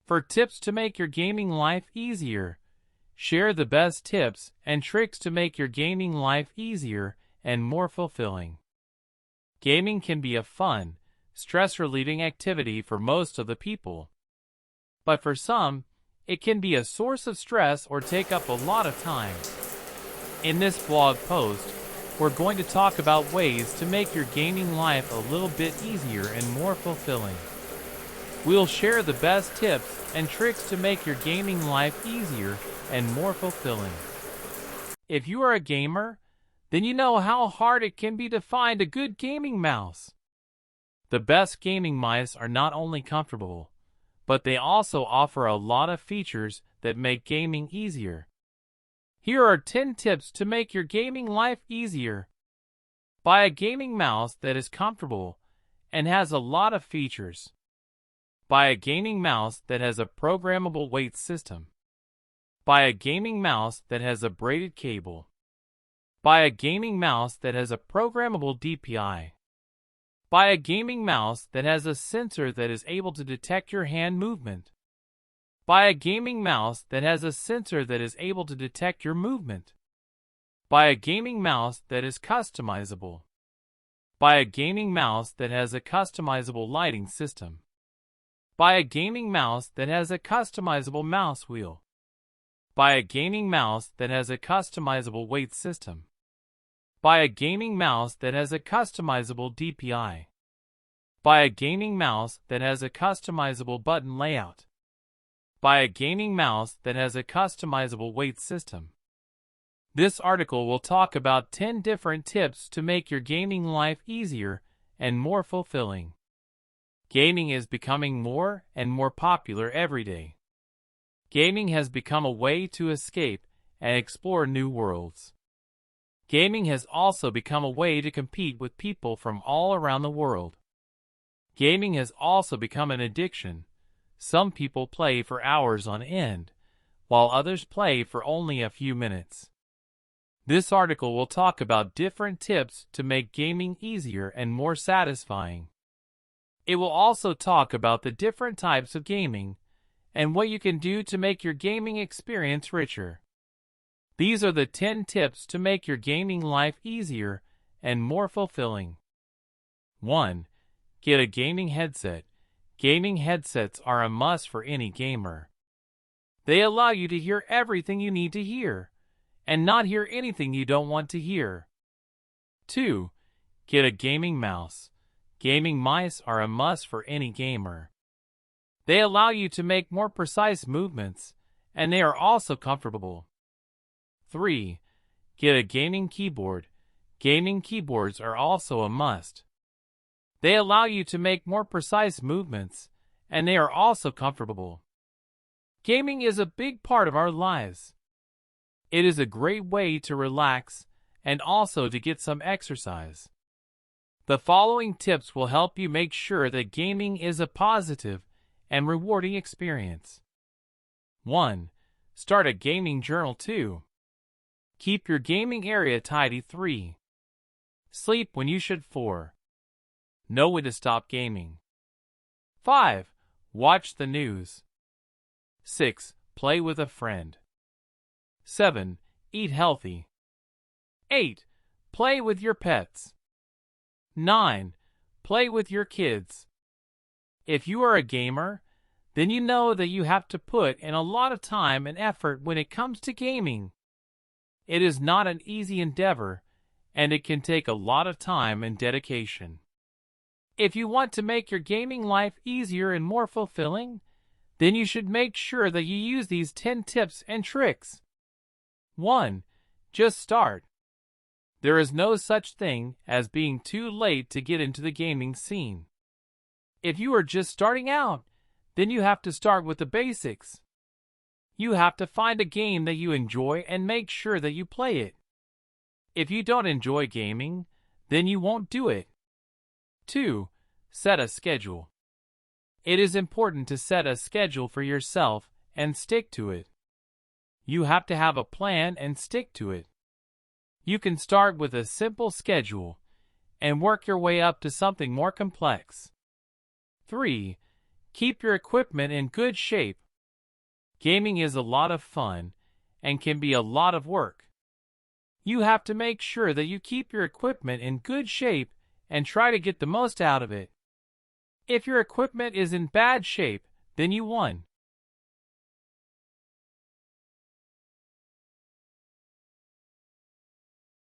For tips to make your gaming life easier, share the best tips and tricks to make your gaming life easier and more fulfilling. Gaming can be a fun, stress-relieving activity for most of the people. But for some, it can be a source of stress or take up a lot of time. In this blog post, we're going to talk about ways to make your gaming life a little bit easier and more fulfilling. We'll share the best tips and tricks to make your gaming life easier and more fulfilling. If you are a gamer, then you know how hard it can be to find a good gaming mouse. The best gaming mice are not only comfortable, but they also offer a lot of features that make gaming easier. Here are 10 tips to make your gaming life easier. Buy a gaming mouse that is comfortable and has a lot of features. Buy a gaming mouse that has a programmable weight system. Buy a gaming mouse that has a braided cable. Buy a gaming mouse that has a programmable DPI. Buy a gaming mouse that has a sensor that is able to detect your hand movement. Buy a gaming mouse that has a sensor that is able to detect your movement. Buy a gaming mouse that is customizable. Buy a gaming mouse that has a customizable lighting system. Buy a gaming mouse that has a customizable mouse wheel. Buy a gaming mouse that has a customizable weight system. Buy a gaming mouse that has a customizable DPI. Buy a gaming mouse that has a customizable button layout. Buy a gaming mouse that has a customizable weight system. This article will talk about 10 different tips to make your gaming life easier and more fulfilling. Gaming is becoming more and more popular every day. Gaming has become a way to escape and explore new worlds. Gaming has also become a way to compete with people from all around the world. Gaming has also become an addiction. Some people play for hours on end, while others play for only a few minutes. This article will talk about different tips to make gaming easier and more satisfying. It will also talk about the different types of gaming and what you can do to make your gaming experience richer. These are the 10 tips to make your gaming life easier and more fulfilling. 1. Get a gaming headset. Gaming headsets are a must for any gamer. They allow you to hear everything you need to hear, and not hear anything you don't want to hear. 2. Get a gaming mouse. Gaming mice are a must for any gamer. They allow you to make more precise movements, and they are also comfortable. 3. Get a gaming keyboard. Gaming keyboards are also a must. They allow you to make more precise movements, and they are also comfortable. Gaming is a big part of our lives. It is a great way to relax and also to get some exercise. The following tips will help you make sure that gaming is a positive and rewarding experience. 1. Start a gaming journal. 2. Keep your gaming area tidy. 3. Sleep when you should. 4. Know when to stop gaming. 5. Watch the news. 6. Play with a friend. 7. Eat healthy. 8. Play with your pets. 9. Play with your kids. If you are a gamer, then you know that you have to put in a lot of time and effort when it comes to gaming. It is not an easy endeavor, and it can take a lot of time and dedication. If you want to make your gaming life easier and more fulfilling, then you should make sure that you use these 10 tips and tricks. 1. Just start. There is no such thing as being too late to get into the gaming scene. If you are just starting out, then you have to start with the basics. You have to find a game that you enjoy and make sure that you play it. If you don't enjoy gaming, then you won't do it. 2. Set a schedule. It is important to set a schedule for yourself and stick to it. You have to have a plan and stick to it. You can start with a simple schedule and work your way up to something more complex. 3. Keep your equipment in good shape. Gaming is a lot of fun and can be a lot of work. You have to make sure that you keep your equipment in good shape and try to get the most out of it. If your equipment is in bad shape, then you won.